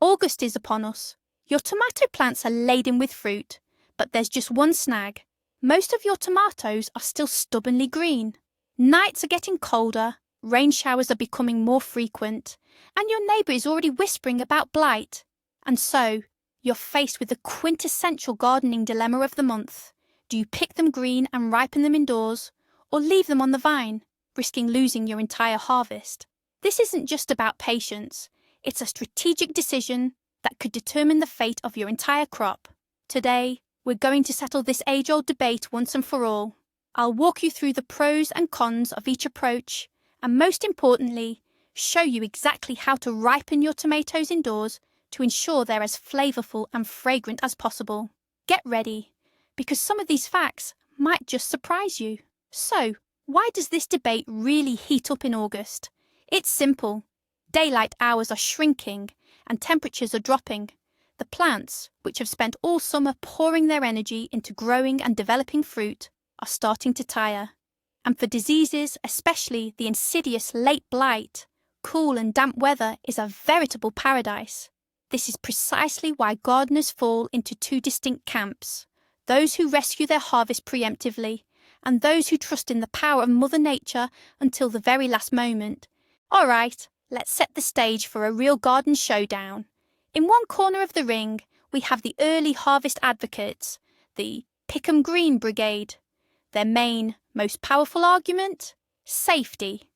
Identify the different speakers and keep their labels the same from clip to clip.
Speaker 1: August is upon us. Your tomato plants are laden with fruit, but there's just one snag. Most of your tomatoes are still stubbornly green. Nights are getting colder, rain showers are becoming more frequent, and your neighbour is already whispering about blight. And so, you're faced with the quintessential gardening dilemma of the month. Do you pick them green and ripen them indoors, or leave them on the vine, risking losing your entire harvest? This isn't just about patience. It's a strategic decision that could determine the fate of your entire crop. Today, we're going to settle this age-old debate once and for all. I'll walk you through the pros and cons of each approach, and most importantly, show you exactly how to ripen your tomatoes indoors to ensure they're as flavourful and fragrant as possible. Get ready, because some of these facts might just surprise you. So, why does this debate really heat up in August? It's simple. Daylight hours are shrinking and temperatures are dropping. The plants, which have spent all summer pouring their energy into growing and developing fruit, are starting to tire. And for diseases, especially the insidious late blight, cool and damp weather is a veritable paradise. This is precisely why gardeners fall into two distinct camps: those who rescue their harvest preemptively, and those who trust in the power of Mother Nature until the very last moment. All right, let's set the stage for a real garden showdown. In one corner of the ring, we have the early harvest advocates, the Pick 'em Green Brigade. Their main, most powerful argument? Safety.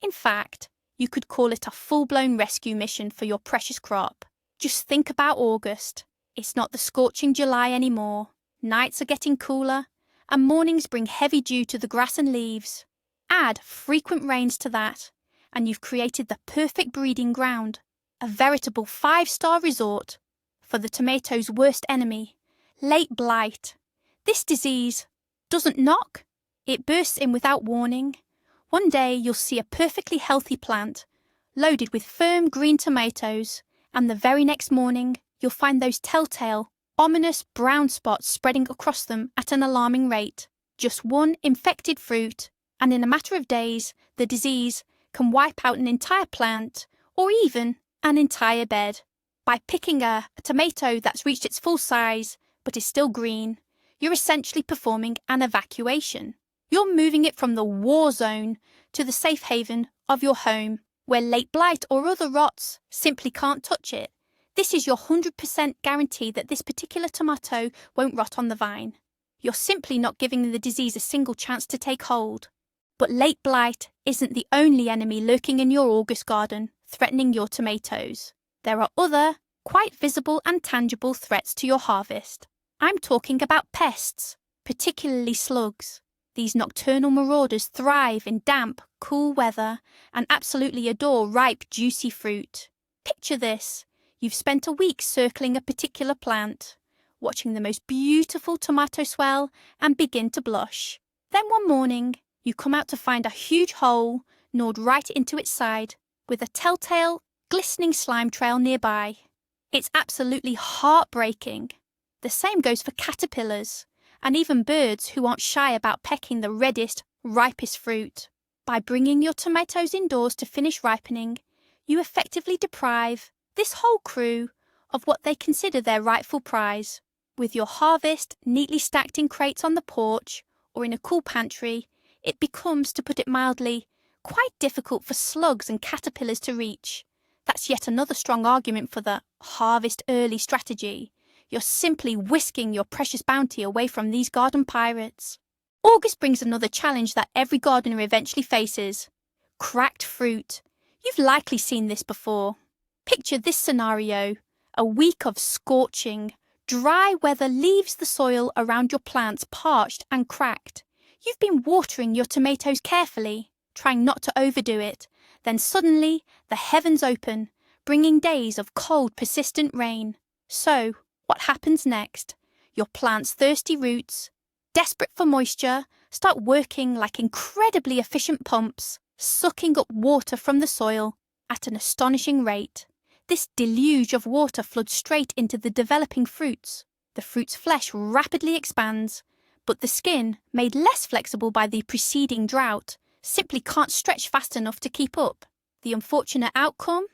Speaker 1: In fact, you could call it a full-blown rescue mission for your precious crop. Just think about August. It's not the scorching July anymore. Nights are getting cooler, and mornings bring heavy dew to the grass and leaves. Add frequent rains to that, and you've created the perfect breeding ground, a veritable 5-star resort for the tomato's worst enemy, late blight. This disease doesn't knock, it bursts in without warning. One day you'll see a perfectly healthy plant, loaded with firm green tomatoes, and the very next morning you'll find those telltale, ominous brown spots spreading across them at an alarming rate. Just one infected fruit, and in a matter of days, the disease can wipe out an entire plant, or even an entire bed. By picking a tomato that's reached its full size, but is still green, you're essentially performing an evacuation. You're moving it from the war zone to the safe haven of your home, where late blight or other rots simply can't touch it. This is your 100% guarantee that this particular tomato won't rot on the vine. You're simply not giving the disease a single chance to take hold. But late blight isn't the only enemy lurking in your August garden, threatening your tomatoes. There are other, quite visible and tangible threats to your harvest. I'm talking about pests, particularly slugs. These nocturnal marauders thrive in damp, cool weather and absolutely adore ripe, juicy fruit. Picture this. You've spent a week circling a particular plant, watching the most beautiful tomato swell and begin to blush. Then one morning, you come out to find a huge hole gnawed right into its side, with a telltale, glistening slime trail nearby. It's absolutely heartbreaking. The same goes for caterpillars, and even birds who aren't shy about pecking the reddest, ripest fruit. By bringing your tomatoes indoors to finish ripening, you effectively deprive this whole crew of what they consider their rightful prize. With your harvest neatly stacked in crates on the porch or in a cool pantry, it becomes, to put it mildly, quite difficult for slugs and caterpillars to reach. That's yet another strong argument for the harvest early strategy. You're simply whisking your precious bounty away from these garden pirates. August brings another challenge that every gardener eventually faces: cracked fruit. You've likely seen this before. Picture this scenario: a week of scorching, dry weather leaves the soil around your plants parched and cracked. You've been watering your tomatoes carefully, trying not to overdo it. Then suddenly, the heavens open, bringing days of cold, persistent rain. So, what happens next? Your plant's thirsty roots, desperate for moisture, start working like incredibly efficient pumps, sucking up water from the soil at an astonishing rate. This deluge of water floods straight into the developing fruits. The fruit's flesh rapidly expands, but the skin, made less flexible by the preceding drought, simply can't stretch fast enough to keep up. The unfortunate outcome?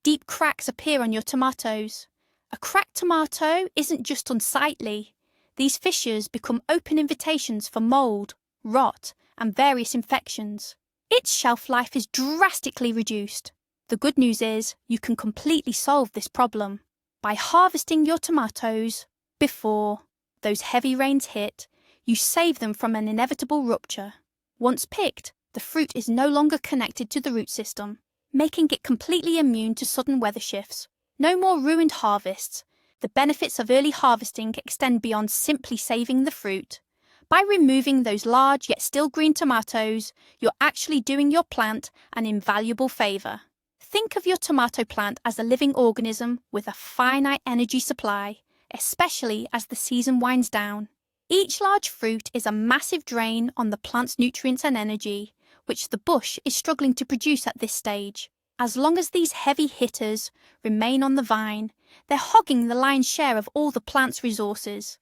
Speaker 1: Deep cracks appear on your tomatoes. A cracked tomato isn't just unsightly. These fissures become open invitations for mold, rot, and various infections. Its shelf life is drastically reduced. The good news is you can completely solve this problem by harvesting your tomatoes before those heavy rains hit. You save them from an inevitable rupture. Once picked, the fruit is no longer connected to the root system, making it completely immune to sudden weather shifts. No more ruined harvests. The benefits of early harvesting extend beyond simply saving the fruit. By removing those large yet still green tomatoes, you're actually doing your plant an invaluable favour. Think of your tomato plant as a living organism with a finite energy supply, especially as the season winds down. Each large fruit is a massive drain on the plant's nutrients and energy, which the bush is struggling to produce at this stage. As long as these heavy hitters remain on the vine, they're hogging the lion's share of all the plant's resources.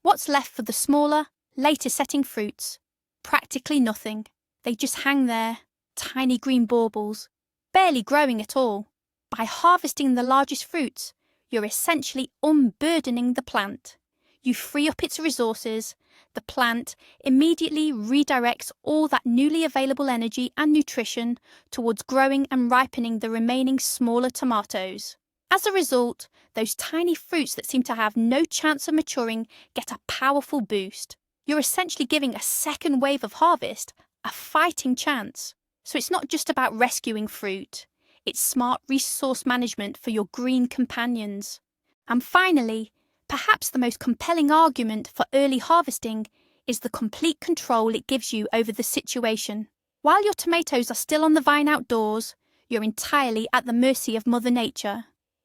Speaker 1: What's left for the smaller, later setting fruits? Practically nothing. They just hang there, tiny green baubles, barely growing at all. By harvesting the largest fruits, you're essentially unburdening the plant. You free up its resources. The plant immediately redirects all that newly available energy and nutrition towards growing and ripening the remaining smaller tomatoes. As a result, those tiny fruits that seem to have no chance of maturing get a powerful boost. You're essentially giving a second wave of harvest a fighting chance. So it's not just about rescuing fruit. It's smart resource management for your green companions. And finally, perhaps the most compelling argument for early harvesting is the complete control it gives you over the situation. While your tomatoes are still on the vine outdoors, you're entirely at the mercy of Mother Nature.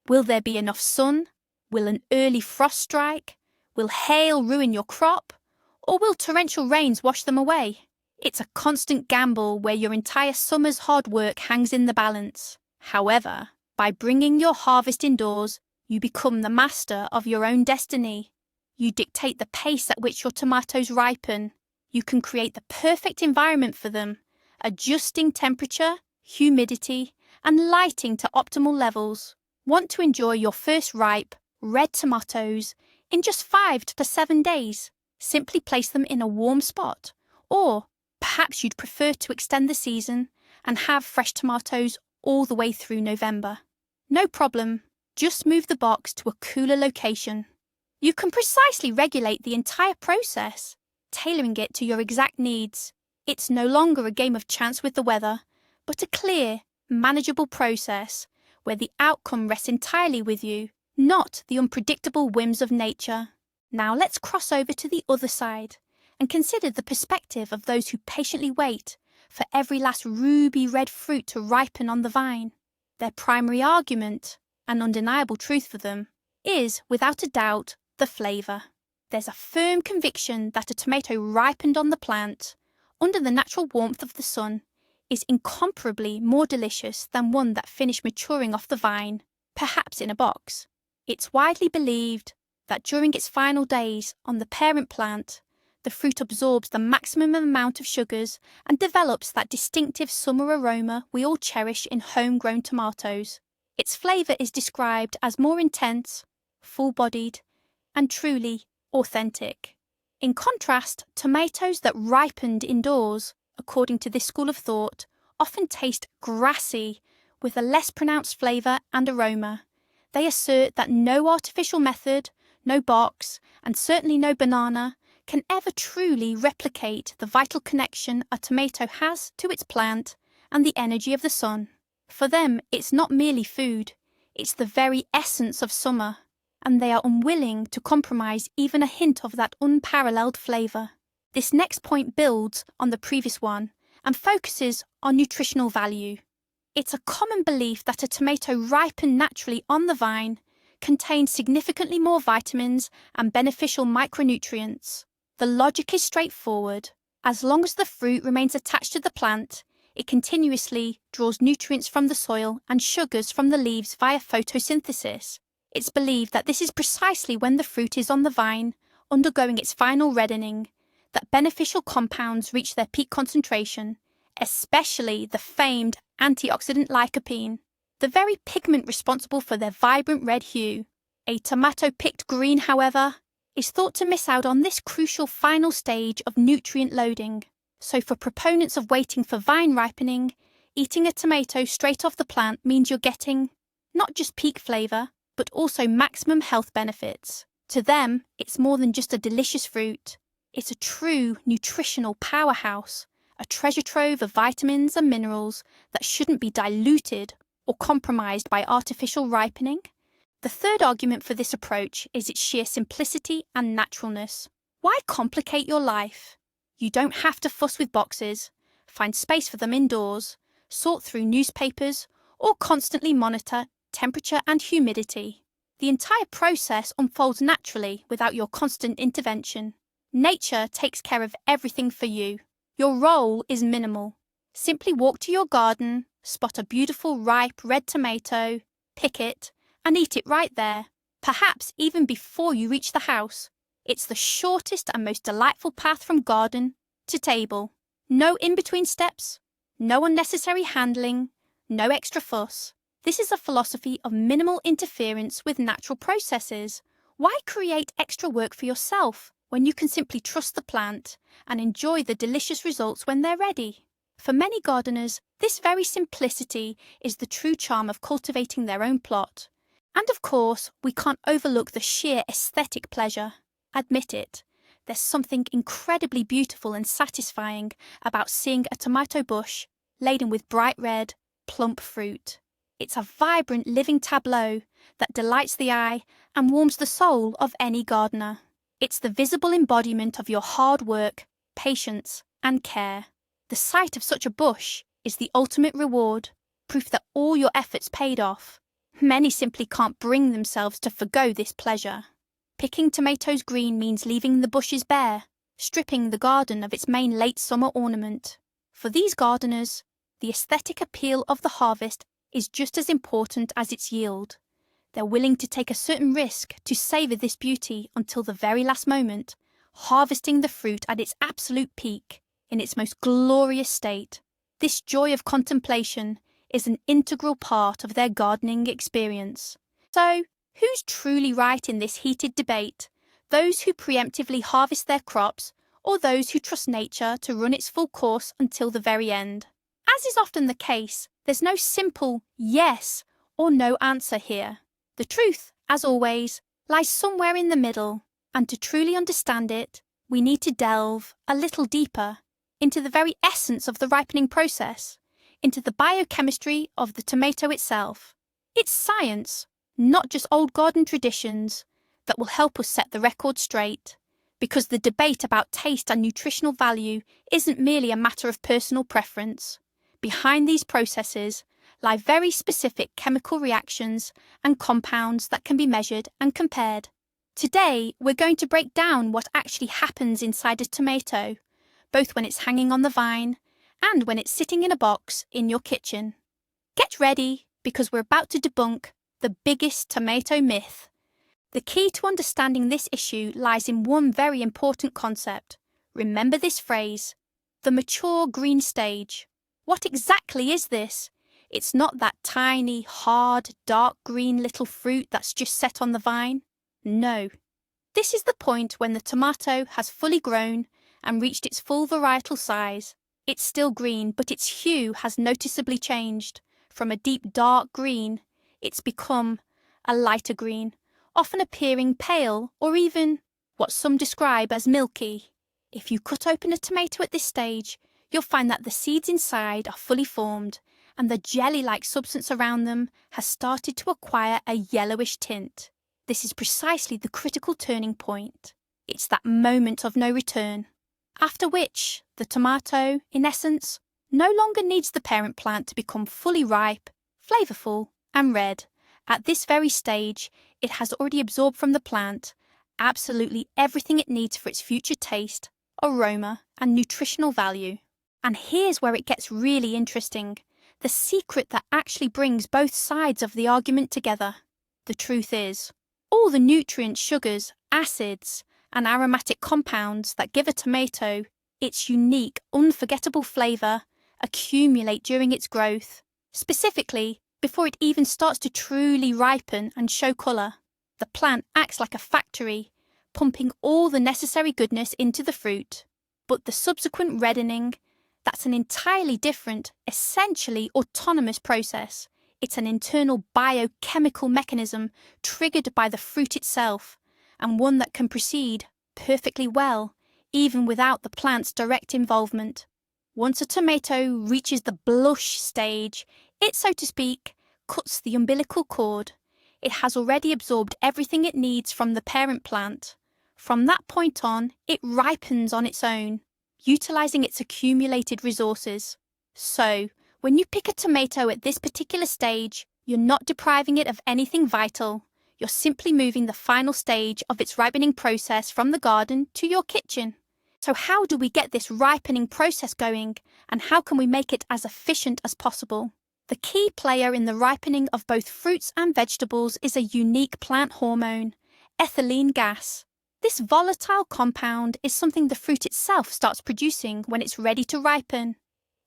Speaker 1: Will there be enough sun? Will an early frost strike? Will hail ruin your crop? Or will torrential rains wash them away? It's a constant gamble where your entire summer's hard work hangs in the balance. However, by bringing your harvest indoors, you become the master of your own destiny. You dictate the pace at which your tomatoes ripen. You can create the perfect environment for them, adjusting temperature, humidity, and lighting to optimal levels. Want to enjoy your first ripe, red tomatoes in just 5 to 7 days? Simply place them in a warm spot. Or perhaps you'd prefer to extend the season and have fresh tomatoes all the way through November. No problem. Just move the box to a cooler location. You can precisely regulate the entire process, tailoring it to your exact needs. It's no longer a game of chance with the weather, but a clear, manageable process where the outcome rests entirely with you, not the unpredictable whims of nature. Now let's cross over to the other side and consider the perspective of those who patiently wait for every last ruby red fruit to ripen on the vine. Their primary argument, an undeniable truth for them, is, without a doubt, the flavour. There's a firm conviction that a tomato ripened on the plant, under the natural warmth of the sun, is incomparably more delicious than one that finished maturing off the vine, perhaps in a box. It's widely believed that during its final days on the parent plant, the fruit absorbs the maximum amount of sugars and develops that distinctive summer aroma we all cherish in homegrown tomatoes. Its flavour is described as more intense, full-bodied, and truly authentic. In contrast, tomatoes that ripened indoors, according to this school of thought, often taste grassy, with a less pronounced flavour and aroma. They assert that no artificial method, no box, and certainly no banana, can ever truly replicate the vital connection a tomato has to its plant and the energy of the sun. For them, it's not merely food, it's the very essence of summer, and they are unwilling to compromise even a hint of that unparalleled flavour. This next point builds on the previous one and focuses on nutritional value. It's a common belief that a tomato ripened naturally on the vine contains significantly more vitamins and beneficial micronutrients. The logic is straightforward. As long as the fruit remains attached to the plant, it continuously draws nutrients from the soil and sugars from the leaves via photosynthesis. It's believed that this is precisely when the fruit is on the vine, undergoing its final reddening, that beneficial compounds reach their peak concentration, especially the famed antioxidant lycopene. the very pigment responsible for their vibrant red hue. A tomato picked green, however, is thought to miss out on this crucial final stage of nutrient loading. So for proponents of waiting for vine ripening, eating a tomato straight off the plant means you're getting not just peak flavour, but also maximum health benefits. To them, it's more than just a delicious fruit. It's a true nutritional powerhouse, a treasure trove of vitamins and minerals that shouldn't be diluted or compromised by artificial ripening. The third argument for this approach is its sheer simplicity and naturalness. Why complicate your life? You don't have to fuss with boxes, find space for them indoors, sort through newspapers, or constantly monitor temperature and humidity. The entire process unfolds naturally without your constant intervention. Nature takes care of everything for you. Your role is minimal. Simply walk to your garden, spot a beautiful ripe red tomato, pick it, and eat it right there, perhaps even before you reach the house. It's the shortest and most delightful path from garden to table. No in-between steps, no unnecessary handling, no extra fuss. This is a philosophy of minimal interference with natural processes. Why create extra work for yourself when you can simply trust the plant and enjoy the delicious results when they're ready? For many gardeners, this very simplicity is the true charm of cultivating their own plot. And of course, we can't overlook the sheer aesthetic pleasure. Admit it, there's something incredibly beautiful and satisfying about seeing a tomato bush laden with bright red, plump fruit. It's a vibrant living tableau that delights the eye and warms the soul of any gardener. It's the visible embodiment of your hard work, patience, and care. The sight of such a bush is the ultimate reward, proof that all your efforts paid off. Many simply can't bring themselves to forgo this pleasure. Picking tomatoes green means leaving the bushes bare, stripping the garden of its main late summer ornament. For these gardeners, the aesthetic appeal of the harvest is just as important as its yield. They're willing to take a certain risk to savour this beauty until the very last moment, harvesting the fruit at its absolute peak, in its most glorious state. This joy of contemplation is an integral part of their gardening experience. So, who's truly right in this heated debate? Those who preemptively harvest their crops, or those who trust nature to run its full course until the very end? As is often the case, there's no simple yes or no answer here. The truth, as always, lies somewhere in the middle, and to truly understand it, we need to delve a little deeper into the very essence of the ripening process, into the biochemistry of the tomato itself. It's science, not just old garden traditions, that will help us set the record straight, because the debate about taste and nutritional value isn't merely a matter of personal preference. Behind these processes lie very specific chemical reactions and compounds that can be measured and compared. Today, we're going to break down what actually happens inside a tomato, both when it's hanging on the vine and when it's sitting in a box in your kitchen. Get ready, because we're about to debunk the biggest tomato myth. The key to understanding this issue lies in one very important concept. Remember this phrase, the mature green stage. What exactly is this? It's not that tiny, hard, dark green little fruit that's just set on the vine. No. This is the point when the tomato has fully grown and reached its full varietal size. It's still green, but its hue has noticeably changed. From a deep dark green, it's become a lighter green, often appearing pale or even what some describe as milky. If you cut open a tomato at this stage, you'll find that the seeds inside are fully formed and the jelly-like substance around them has started to acquire a yellowish tint. This is precisely the critical turning point. It's that moment of no return, after which the tomato, in essence, no longer needs the parent plant to become fully ripe, flavourful, and red. At this very stage, it has already absorbed from the plant absolutely everything it needs for its future taste, aroma, and nutritional value. And here's where it gets really interesting, the secret that actually brings both sides of the argument together. The truth is, all the nutrients, sugars, acids, and aromatic compounds that give a tomato its unique, unforgettable flavour accumulate during its growth. Specifically, before it even starts to truly ripen and show colour. The plant acts like a factory, pumping all the necessary goodness into the fruit. But the subsequent reddening, that's an entirely different, essentially autonomous process. It's an internal biochemical mechanism triggered by the fruit itself, and one that can proceed perfectly well, even without the plant's direct involvement. Once a tomato reaches the blush stage, it, so to speak, cuts the umbilical cord. It has already absorbed everything it needs from the parent plant. From that point on, it ripens on its own, utilising its accumulated resources. So, when you pick a tomato at this particular stage, you're not depriving it of anything vital. You're simply moving the final stage of its ripening process from the garden to your kitchen. So how do we get this ripening process going, and how can we make it as efficient as possible? The key player in the ripening of both fruits and vegetables is a unique plant hormone, ethylene gas. This volatile compound is something the fruit itself starts producing when it's ready to ripen.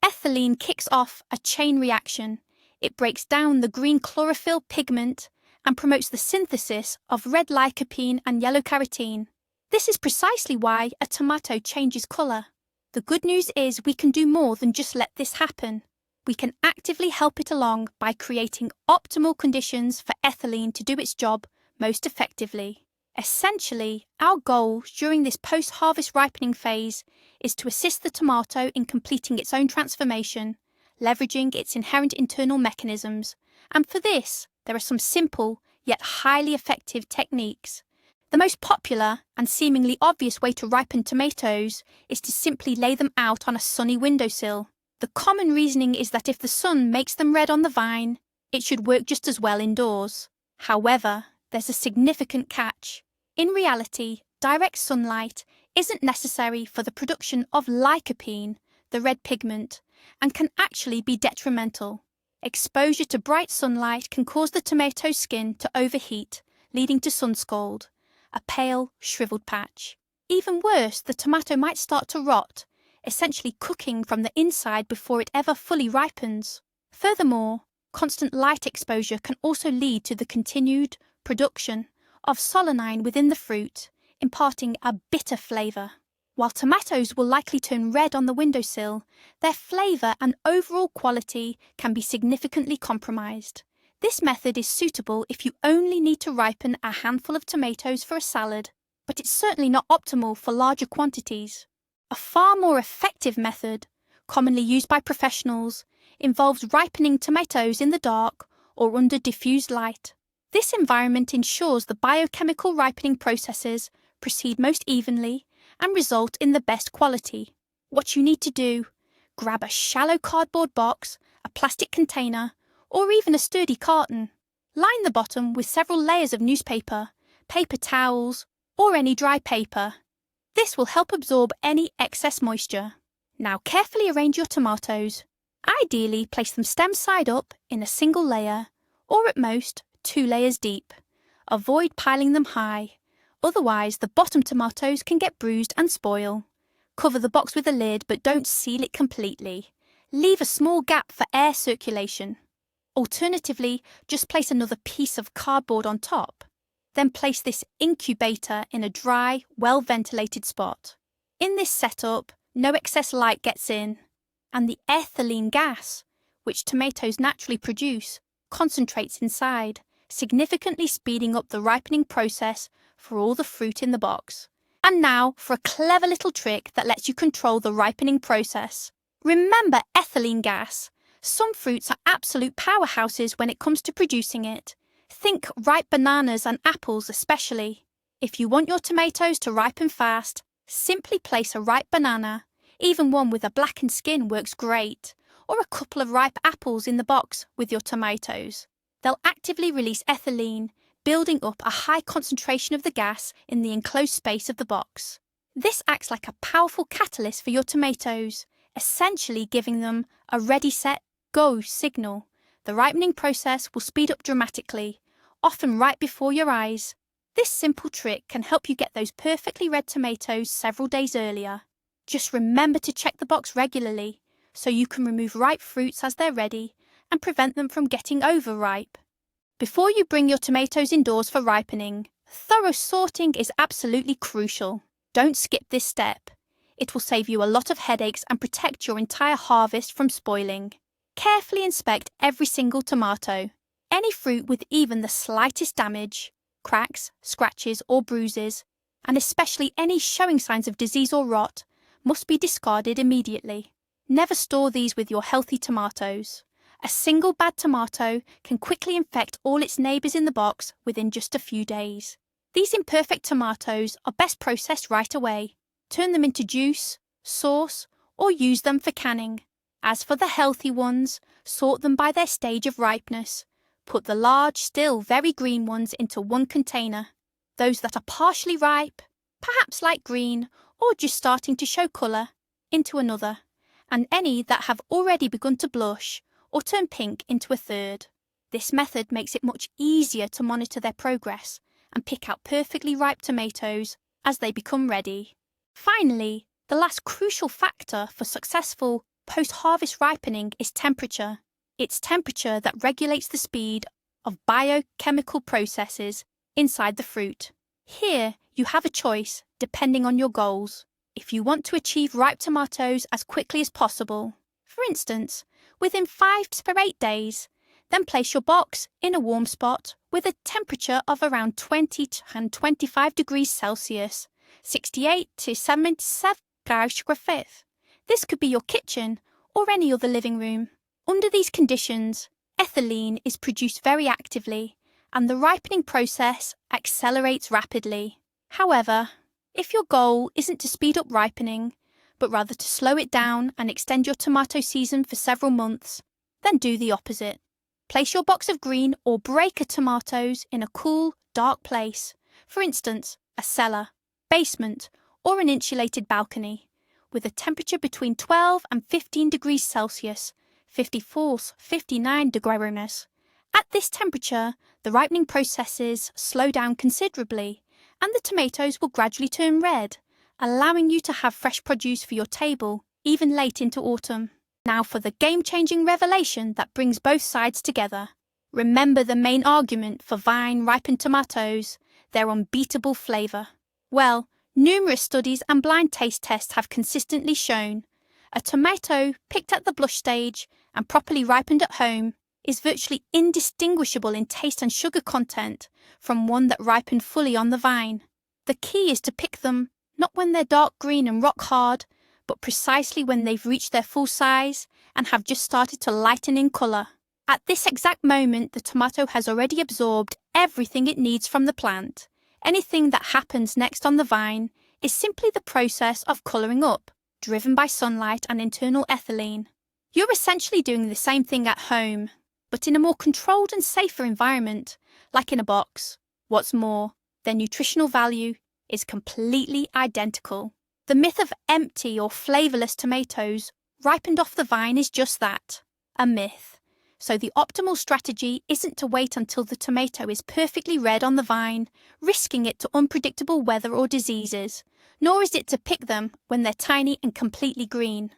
Speaker 1: Ethylene kicks off a chain reaction. It breaks down the green chlorophyll pigment and promotes the synthesis of red lycopene and yellow carotene. This is precisely why a tomato changes colour. The good news is we can do more than just let this happen. We can actively help it along by creating optimal conditions for ethylene to do its job most effectively. Essentially, our goal during this post-harvest ripening phase is to assist the tomato in completing its own transformation, leveraging its inherent internal mechanisms. And for this, there are some simple yet highly effective techniques. The most popular and seemingly obvious way to ripen tomatoes is to simply lay them out on a sunny windowsill. The common reasoning is that if the sun makes them red on the vine, it should work just as well indoors. However, there's a significant catch. In reality, direct sunlight isn't necessary for the production of lycopene, the red pigment, and can actually be detrimental. Exposure to bright sunlight can cause the tomato skin to overheat, leading to sunscald, a pale, shriveled patch. Even worse, the tomato might start to rot, essentially cooking from the inside before it ever fully ripens. Furthermore, constant light exposure can also lead to the continued production of solanine within the fruit, imparting a bitter flavour. While tomatoes will likely turn red on the windowsill, their flavour and overall quality can be significantly compromised. This method is suitable if you only need to ripen a handful of tomatoes for a salad, but it's certainly not optimal for larger quantities. A far more effective method, commonly used by professionals, involves ripening tomatoes in the dark or under diffused light. This environment ensures the biochemical ripening processes proceed most evenly and result in the best quality. What you need to do: grab a shallow cardboard box, a plastic container, or even a sturdy carton. Line the bottom with several layers of newspaper, paper towels, or any dry paper. This will help absorb any excess moisture. Now carefully arrange your tomatoes. Ideally, place them stem side up in a single layer, or at most 2 layers deep. Avoid piling them high, otherwise the bottom tomatoes can get bruised and spoil. Cover the box with a lid, but don't seal it completely. Leave a small gap for air circulation. Alternatively, just place another piece of cardboard on top. Then place this incubator in a dry, well-ventilated spot. In this setup, no excess light gets in, and the ethylene gas, which tomatoes naturally produce, concentrates inside, significantly speeding up the ripening process for all the fruit in the box. And now for a clever little trick that lets you control the ripening process. Remember ethylene gas. Some fruits are absolute powerhouses when it comes to producing it. Think ripe bananas and apples especially. If you want your tomatoes to ripen fast, simply place a ripe banana, even one with a blackened skin works great, or a couple of ripe apples in the box with your tomatoes. They'll actively release ethylene, building up a high concentration of the gas in the enclosed space of the box. This acts like a powerful catalyst for your tomatoes, essentially giving them a ready, set, go signal. The ripening process will speed up dramatically, often right before your eyes. This simple trick can help you get those perfectly red tomatoes several days earlier. Just remember to check the box regularly, so you can remove ripe fruits as they're ready and prevent them from getting overripe. Before you bring your tomatoes indoors for ripening, thorough sorting is absolutely crucial. Don't skip this step. It will save you a lot of headaches and protect your entire harvest from spoiling. Carefully inspect every single tomato. Any fruit with even the slightest damage, cracks, scratches or bruises, and especially any showing signs of disease or rot, must be discarded immediately. Never store these with your healthy tomatoes. A single bad tomato can quickly infect all its neighbours in the box within just a few days. These imperfect tomatoes are best processed right away. Turn them into juice, sauce, or use them for canning. As for the healthy ones, sort them by their stage of ripeness. Put the large, still very green ones into one container. Those that are partially ripe, perhaps light green, or just starting to show colour, into another. And any that have already begun to blush or turn pink into a third. This method makes it much easier to monitor their progress and pick out perfectly ripe tomatoes as they become ready. Finally, the last crucial factor for successful post-harvest ripening is temperature. It's temperature that regulates the speed of biochemical processes inside the fruit. Here, you have a choice depending on your goals. If you want to achieve ripe tomatoes as quickly as possible, for instance, within 5 to 8 days, then place your box in a warm spot with a temperature of around 20 and 25 degrees Celsius, 68 to 77 Celsius. This could be your kitchen or any other living room. Under these conditions, ethylene is produced very actively and the ripening process accelerates rapidly. However, if your goal isn't to speed up ripening, but rather to slow it down and extend your tomato season for several months, then do the opposite. Place your box of green or breaker tomatoes in a cool, dark place, for instance, a cellar, basement, or an insulated balcony, with a temperature between 12 and 15 degrees Celsius, 54-59 degrees. At this temperature, the ripening processes slow down considerably, and the tomatoes will gradually turn red, allowing you to have fresh produce for your table, even late into autumn. Now for the game-changing revelation that brings both sides together. Remember the main argument for vine-ripened tomatoes, their unbeatable flavour. Well, numerous studies and blind taste tests have consistently shown a tomato picked at the blush stage and properly ripened at home is virtually indistinguishable in taste and sugar content from one that ripened fully on the vine. The key is to pick them not when they're dark green and rock hard, but precisely when they've reached their full size and have just started to lighten in colour. At this exact moment, the tomato has already absorbed everything it needs from the plant. Anything that happens next on the vine is simply the process of colouring up, driven by sunlight and internal ethylene. You're essentially doing the same thing at home, but in a more controlled and safer environment, like in a box. What's more, their nutritional value is completely identical. The myth of empty or flavourless tomatoes ripened off the vine is just that, a myth. So the optimal strategy isn't to wait until the tomato is perfectly red on the vine, risking it to unpredictable weather or diseases, nor is it to pick them when they're tiny and completely green.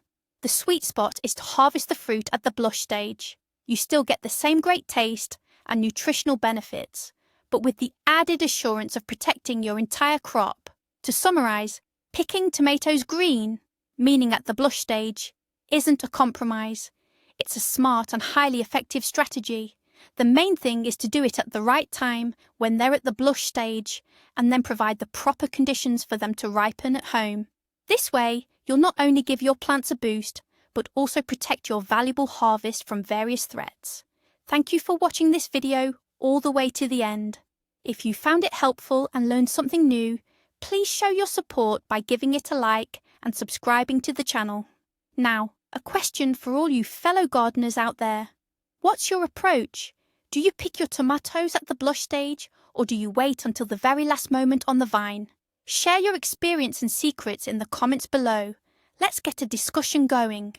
Speaker 1: The sweet spot is to harvest the fruit at the blush stage. You still get the same great taste and nutritional benefits, but with the added assurance of protecting your entire crop. To summarise, picking tomatoes green, meaning at the blush stage, isn't a compromise. It's a smart and highly effective strategy. The main thing is to do it at the right time when they're at the blush stage and then provide the proper conditions for them to ripen at home. This way, you'll not only give your plants a boost, but also protect your valuable harvest from various threats. Thank you for watching this video all the way to the end. If you found it helpful and learned something new, please show your support by giving it a like and subscribing to the channel. Now, a question for all you fellow gardeners out there. What's your approach? Do you pick your tomatoes at the blush stage, or do you wait until the very last moment on the vine? Share your experience and secrets in the comments below. Let's get a discussion going.